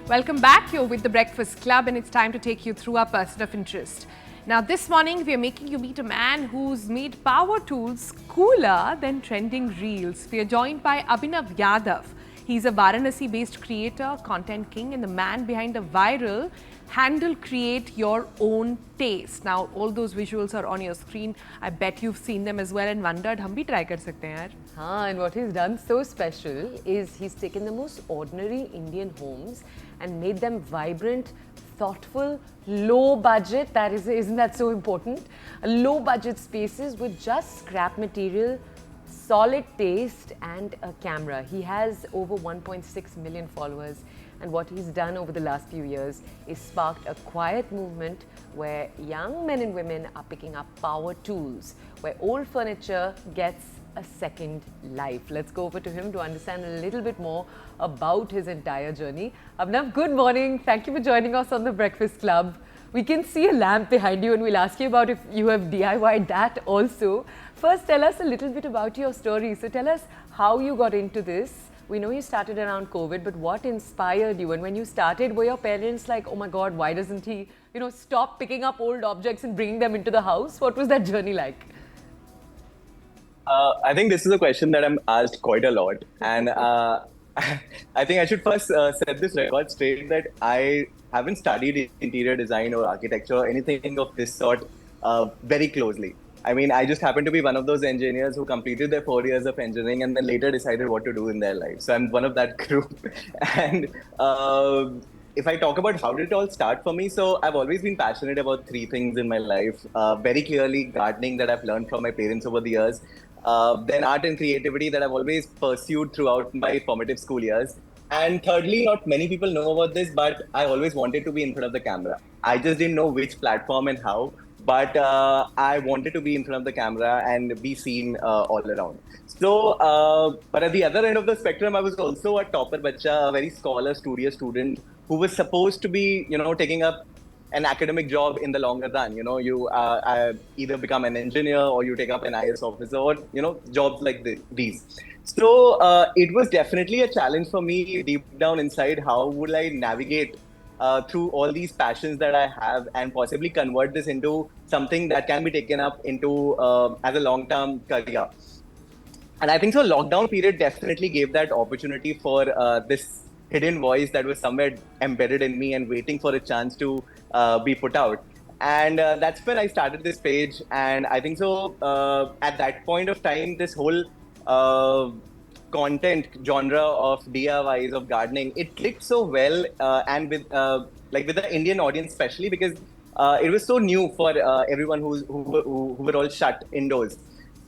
Welcome back. You're with the Breakfast Club, and it's time to take you through our person of interest. Now, this morning, we are making you meet a man who's made power tools cooler than trending reels. We are joined by Abhinav Yadav. He's a Varanasi-based creator, content king, and the man behind the viral handle Create Your Own Taste. Now, all those visuals are on your screen. I bet you've seen them as well and wondered, हम भी try कर सकते हैं यार. And what he's done so special is he's taken the most ordinary Indian homes and made them vibrant, thoughtful, low budget. Isn't that so important? Low budget spaces with just scrap material, solid taste and a camera. He has over 1.6 million followers, and what he's done over the last few years is sparked a quiet movement where young men and women are picking up power tools, where old furniture gets a second life. Let's go over to him to understand a little bit more about his entire journey. Abhinav, good morning. Thank you for joining us on the Breakfast Club. We can see a lamp behind you, and we'll ask you about if you have DIY'd that also. First, tell us a little bit about your story. So tell us how you got into this. We know you started around COVID, but what inspired you? And when you started, were your parents like, oh my God, why doesn't he, stop picking up old objects and bringing them into the house? What was that journey like? I think this is a question that I'm asked quite a lot. And I think I should first set this record straight that I haven't studied interior design or architecture or anything of this sort very closely. I mean, I just happen to be one of those engineers who completed their 4 years of engineering and then later decided what to do in their life. So I'm one of that group. And if I talk about how did it all start for me, so I've always been passionate about three things in my life. Very clearly, gardening that I've learned from my parents over the years. Then art and creativity that I've always pursued throughout my formative school years. And thirdly, not many people know about this, but I always wanted to be in front of the camera. I just didn't know which platform and how, but I wanted to be in front of the camera and be seen all around. So, but at the other end of the spectrum, I was also a topper bacha, a very scholar, studious student who was supposed to be, taking up an academic job in the longer run. You either become an engineer or you take up an IS officer or, jobs like these. So it was definitely a challenge for me deep down inside. How would I navigate through all these passions that I have and possibly convert this into something that can be taken up into as a long-term career? And I think so lockdown period definitely gave that opportunity for this hidden voice that was somewhere embedded in me and waiting for a chance to be put out. And that's when I started this page. And I think so at that point of time, this whole content genre of DIYs, of gardening, it clicked so well and with the Indian audience especially, because it was so new for everyone who were all shut indoors.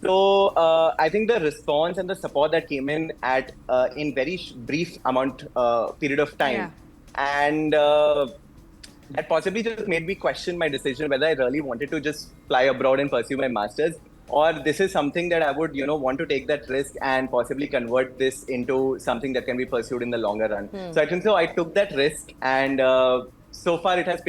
So I think the response and the support that came in at in very brief period of time, and that possibly just made me question my decision whether I really wanted to just fly abroad and pursue my masters, or this is something that I would want to take that risk and possibly convert this into something that can be pursued in the longer run. So I think so I took that risk, and so far it has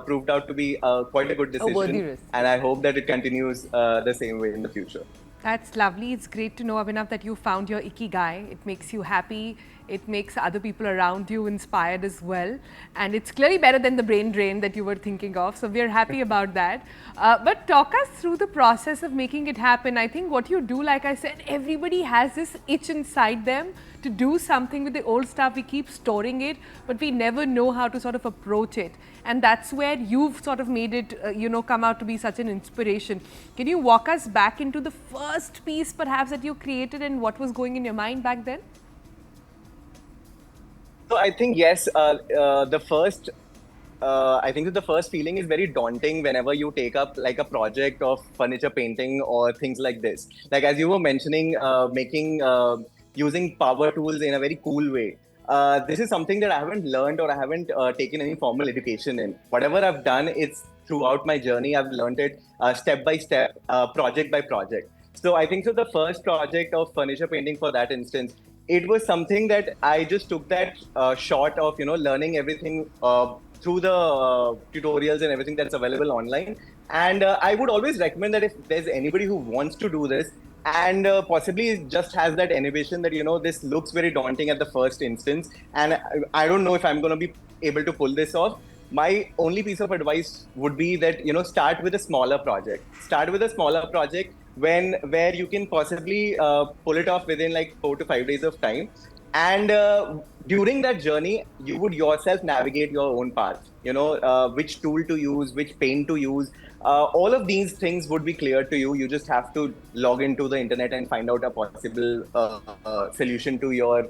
proved out to be quite a good decision, a worthy risk. And I hope that it continues the same way in the future. That's lovely. It's great to know, Abhinav, that you found your ikigai. It makes you happy. It makes other people around you inspired as well. And it's clearly better than the brain drain that you were thinking of. So we're happy about that. But talk us through the process of making it happen. I think what you do, like I said, everybody has this itch inside them to do something with the old stuff. We keep storing it, but we never know how to sort of approach it. And that's where you've sort of made it, come out to be such an inspiration. Can you walk us back into the first piece perhaps that you created and what was going in your mind back then? So I think, yes, the first feeling is very daunting whenever you take up like a project of furniture painting or things like this. Like as you were mentioning, using power tools in a very cool way. This is something that I haven't learned or I haven't taken any formal education in. Whatever I've done, it's throughout my journey. I've learned it step by step, project by project. So I think so the first project of furniture painting, for that instance, it was something that I just took that shot of, learning everything through the tutorials and everything that's available online. And I would always recommend that if there's anybody who wants to do this, and possibly it just has that inhibition that, this looks very daunting at the first instance, and I don't know if I'm going to be able to pull this off. My only piece of advice would be that, start with a smaller project. Start with a smaller project where you can possibly pull it off within like 4 to 5 days of time. And during that journey, you would yourself navigate your own path, which tool to use, which paint to use. All of these things would be clear to you. You just have to log into the internet and find out a possible solution to your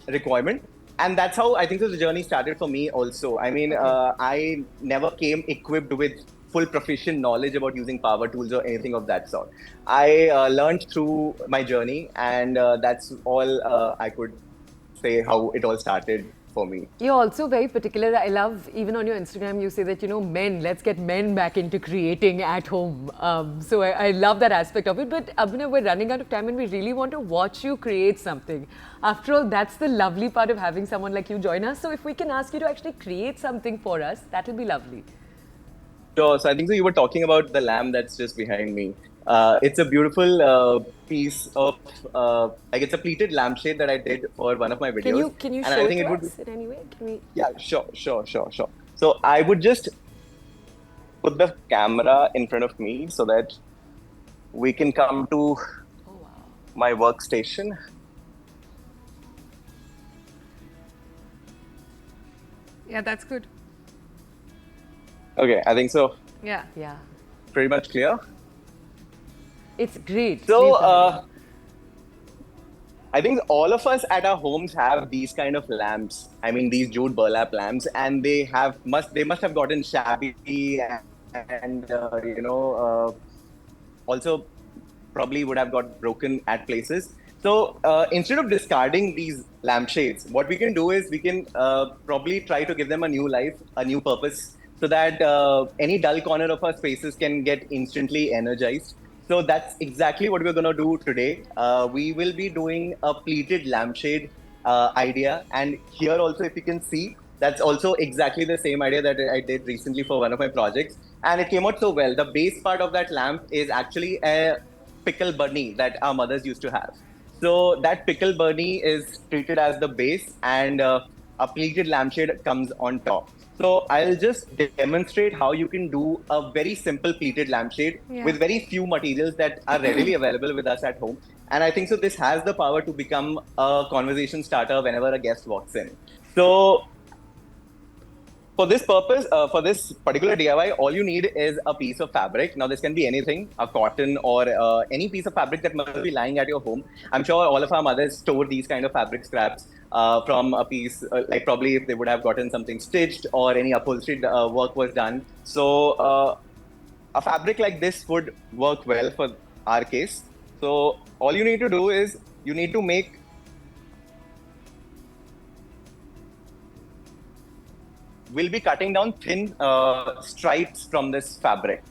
requirement. And that's how I think the journey started for me also. I mean, I never came equipped with full proficient knowledge about using power tools or anything of that sort. I learned through my journey, and that's all I could say how it all started for me. You're also very particular. I love, even on your Instagram, you say that, men, let's get men back into creating at home. So I love that aspect of it. But Abhinav, we're running out of time and we really want to watch you create something. After all, that's the lovely part of having someone like you join us. So if we can ask you to actually create something for us, that will be lovely. Sure. So I think so you were talking about the lamp that's just behind me. It's a beautiful piece of, like it's a pleated lampshade that I did for one of my videos. Can you and show I think it to would us in any way? Can we? Yeah, sure. So I would just put the camera in front of me so that we can come to my workstation. Yeah, that's good. Okay, I think so. Yeah. Yeah. Pretty much clear. It's great. So, I think all of us at our homes have these kind of lamps. I mean, these jute burlap lamps, and they must have gotten shabby and also probably would have got broken at places. So instead of discarding these lampshades, what we can do is we can probably try to give them a new life, a new purpose, so that any dull corner of our spaces can get instantly energized. So that's exactly what we're going to do today. We will be doing a pleated lampshade idea. And here also, if you can see, that's also exactly the same idea that I did recently for one of my projects. And it came out so well. The base part of that lamp is actually a pickle bunny that our mothers used to have. So that pickle bunny is treated as the base, and a pleated lampshade comes on top. So I'll just demonstrate how you can do a very simple pleated lampshade with very few materials that are readily available with us at home. And I think so this has the power to become a conversation starter whenever a guest walks in. So for this purpose, for this particular DIY, all you need is a piece of fabric. Now, this can be anything, a cotton or any piece of fabric that must be lying at your home. I'm sure all of our mothers store these kind of fabric scraps from a piece, like probably if they would have gotten something stitched or any upholstery work was done. So a fabric like this would work well for our case. So all you need to do is you need to make we'll be cutting down thin stripes from this fabric.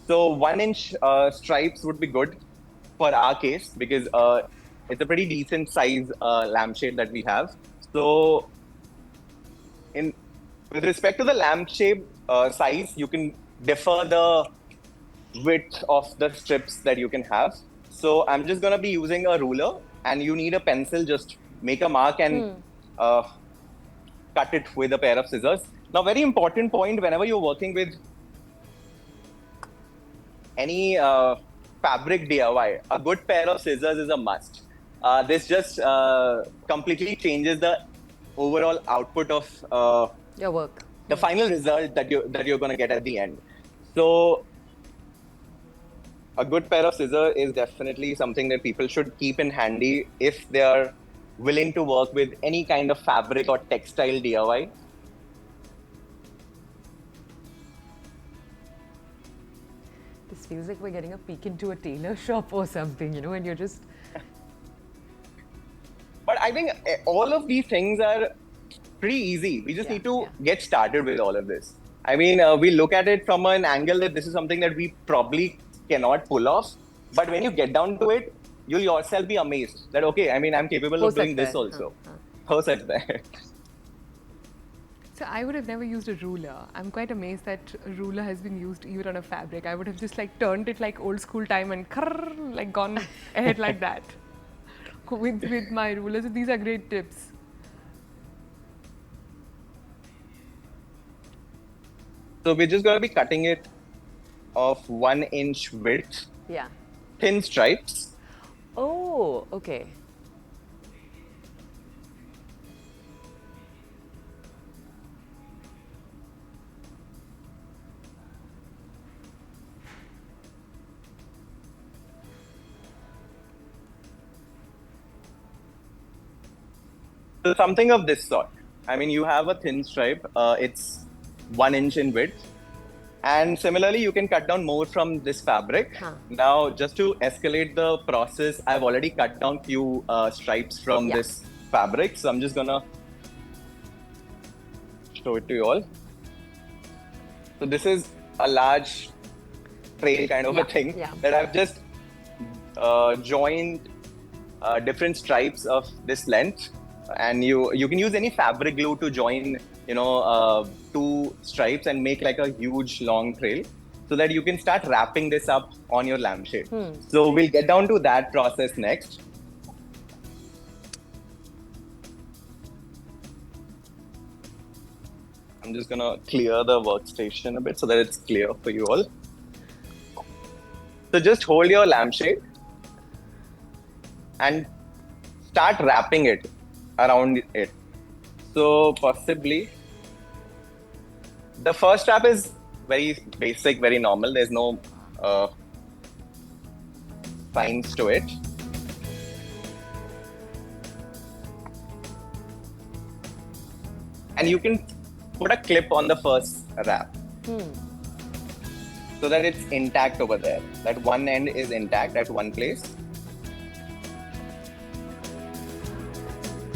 So 1-inch stripes would be good for our case because it's a pretty decent size lampshade that we have. So with respect to the lampshade size, you can differ the width of the strips that you can have. So I'm just going to be using a ruler, and you need a pencil. Just make a mark and cut it with a pair of scissors. Now, very important point whenever you're working with any fabric DIY, a good pair of scissors is a must. This just completely changes the overall output of your work, the final result that you're going to get at the end. So a good pair of scissors is definitely something that people should keep in handy if they are willing to work with any kind of fabric or textile DIY. This feels like we're getting a peek into a tailor shop or something, and you're just... But I think all of these things are pretty easy. We just need to get started with all of this. I mean, we look at it from an angle that this is something that we probably cannot pull off. But when you get down to it, you'll yourself be amazed that, okay, I mean, I'm capable of doing this also. Ho sakta hai. So I would have never used a ruler. I'm quite amazed that a ruler has been used even on a fabric. I would have just like turned it like old school time and like gone ahead like that with my ruler. So these are great tips. So we're just going to be cutting it of 1 inch width, Yeah. thin stripes. Oh, okay. So something of this sort. I mean, you have a thin stripe. It's 1 inch in width. And similarly, you can cut down more from this fabric. Now, just to escalate the process, I've already cut down few stripes from this fabric. So I'm just gonna show it to you all. So this is a large trail kind of a thing that I've just joined different stripes of this length. And you can use any fabric glue to join, two stripes and make like a huge long trail, so that you can start wrapping this up on your lampshade. So we'll get down to that process next. I'm just gonna clear the workstation a bit so that it's clear for you all. So just hold your lampshade and start wrapping it around it. So possibly the first wrap is very basic, very normal. There's no signs to it. And you can put a clip on the first wrap so that it's intact over there. That one end is intact at one place.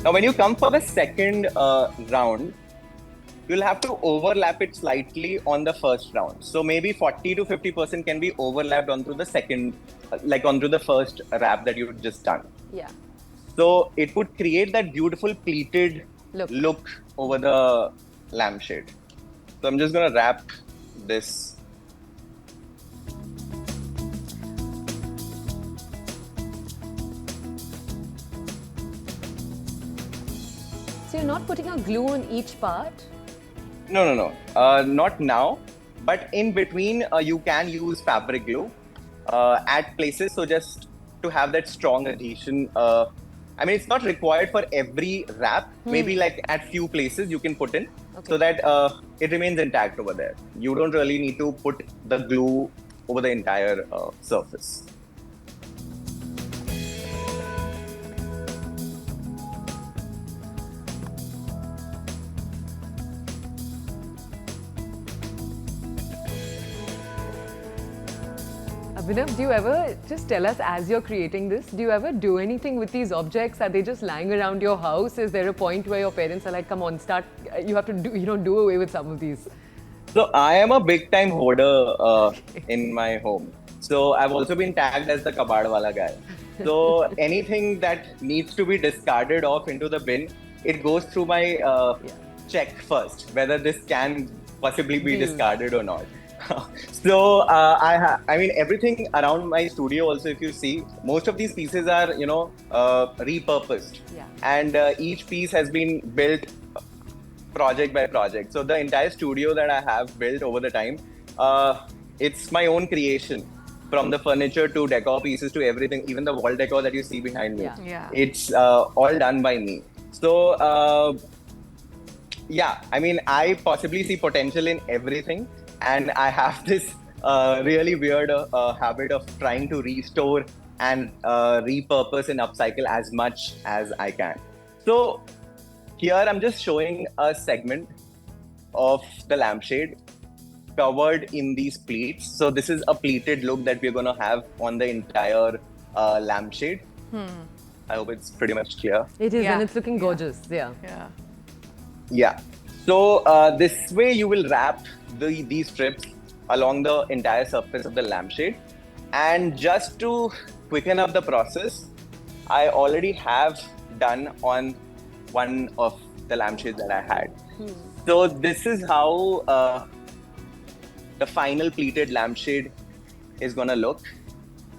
Now, when you come for the second round, you'll have to overlap it slightly on the first round. So maybe 40 to 50% can be overlapped onto the second, like onto the first wrap that you've just done. Yeah. So it would create that beautiful pleated look over the lampshade. So I'm just gonna wrap this. So you're not putting a glue on each part? No. Not now. But in between, you can use fabric glue at places. So just to have that strong adhesion. I mean, it's not required for every wrap. Maybe like at few places you can put in so that it remains intact over there. You don't really need to put the glue over the entire surface. Abhinav, do you ever, just tell us as you're creating this, do you ever do anything with these objects? Are they just lying around your house? Is there a point where your parents are like, come on, start, you have to do away with some of these? So I am a big time hoarder in my home. So I've also been tagged as the kabad wala guy. So anything that needs to be discarded off into the bin, it goes through my check first, whether this can possibly be discarded or not. So I mean, everything around my studio also, if you see, most of these pieces are, repurposed. And each piece has been built project by project. So the entire studio that I have built over the time, it's my own creation. From the furniture to decor pieces to everything, even the wall decor that you see behind me. It's all done by me. So I mean, I possibly see potential in everything. And I have this really weird habit of trying to restore and repurpose and upcycle as much as I can. So here I'm just showing a segment of the lampshade covered in these pleats. So this is a pleated look that we're going to have on the entire lampshade. I hope it's pretty much clear. It is, and it's looking gorgeous. Yeah. So this way you will wrap these strips along the entire surface of the lampshade. And just to quicken up the process, I already have done on one of the lampshades that I had. So this is how the final pleated lampshade is gonna look.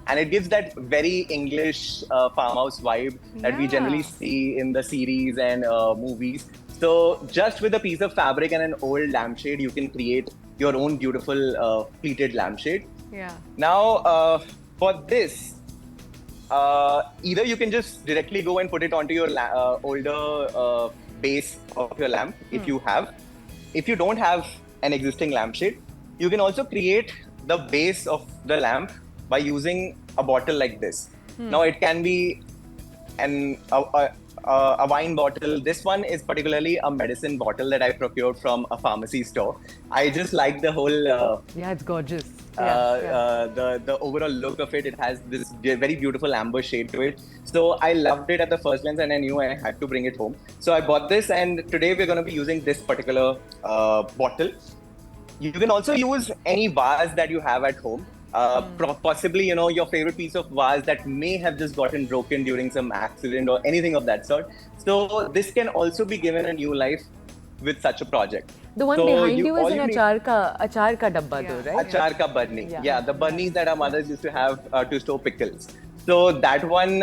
And it gives that very English farmhouse vibe that we generally see in the series and movies. So just with a piece of fabric and an old lampshade, you can create your own beautiful pleated lampshade. Yeah. Now, for this, either you can just directly go and put it onto your older base of your lamp if you have. If you don't have an existing lampshade, you can also create the base of the lamp by using a bottle like this. Now it can be a wine bottle. This one is particularly a medicine bottle that I procured from a pharmacy store. I just like the whole Yeah, it's gorgeous. the overall look of it. It has this very beautiful amber shade to it. So I loved it at the first glance, and I knew I had to bring it home. So I bought this, and today we're going to be using this particular bottle. You can also use any vase that you have at home. Possibly, your favorite piece of vase that may have just gotten broken during some accident or anything of that sort. So this can also be given a new life with such a project. The one So behind you is all an need- achar ka dabba though, right? Achar ka barni. Yeah. Yeah, the barnis that our mothers used to have to store pickles. So that one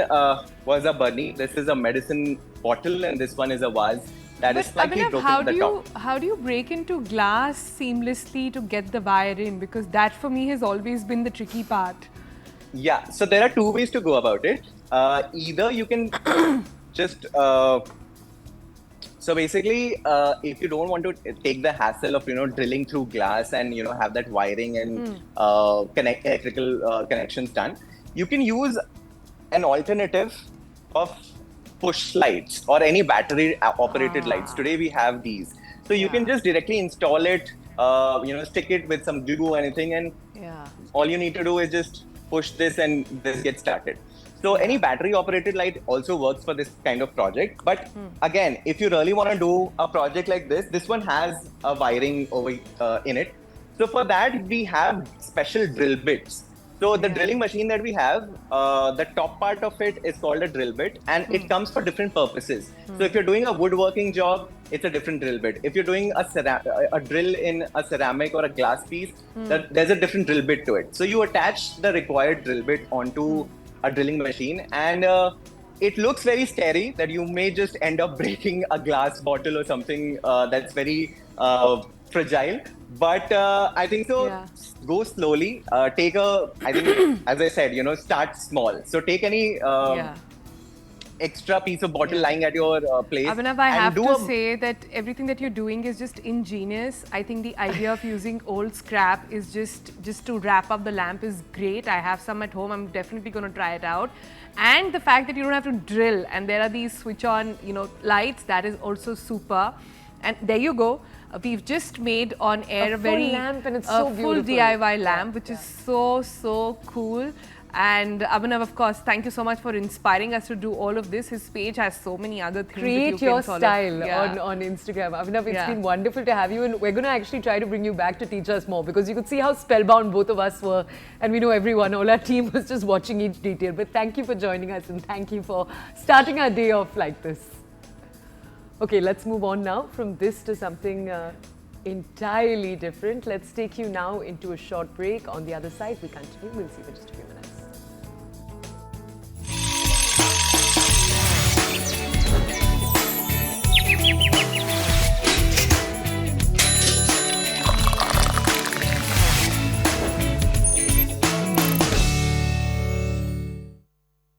was a barni. This is a medicine bottle, and this one is a vase that is slightly Abhinav, broken at the top. how do you break into glass seamlessly to get the wire in? Because that for me has always been the tricky part. Yeah, so there are two ways to go about it. Either you can just so basically, if you don't want to take the hassle of drilling through glass and have that wiring and electrical connections done, you can use an alternative of push lights or any battery operated lights. Today we have these, so you can just directly install it, stick it with some glue or anything, and all you need to do is just push this and this gets started. So any battery operated light also works for this kind of project. But again, if you really want to do a project like this one has a wiring over in it. So for that, we have special drill bits. So the drilling machine that we have, the top part of it is called a drill bit, and it comes for different purposes. So if you're doing a woodworking job, it's a different drill bit. If you're doing a drill in a ceramic or a glass piece, there's a different drill bit to it. So you attach the required drill bit onto a drilling machine, and it looks very scary that you may just end up breaking a glass bottle or something that's very fragile. But I think so. Go slowly. I think, as I said, start small. So take any extra piece of bottle lying at your place. Abhinav, I have to say that everything that you're doing is just ingenious. I think the idea of using old scrap is just to wrap up the lamp is great. I have some at home. I'm definitely going to try it out. And the fact that you don't have to drill and there are these switch on, lights, that is also super. And there you go. We've just made on air a full lamp, and it's so full beautiful. DIY lamp, which is so cool. And Abhinav, of course, thank you so much for inspiring us to do all of this. His page has so many other things. Create that you your can follow. style on Instagram. Abhinav, it's been wonderful to have you, and we're going to actually try to bring you back to teach us more, because you could see how spellbound both of us were, and we know everyone, all our team was just watching each detail. But thank you for joining us, and thank you for starting our day off like this. Okay, let's move on now from this to something entirely different. Let's take you now into a short break. On the other side, we continue. We'll see you in just a few minutes.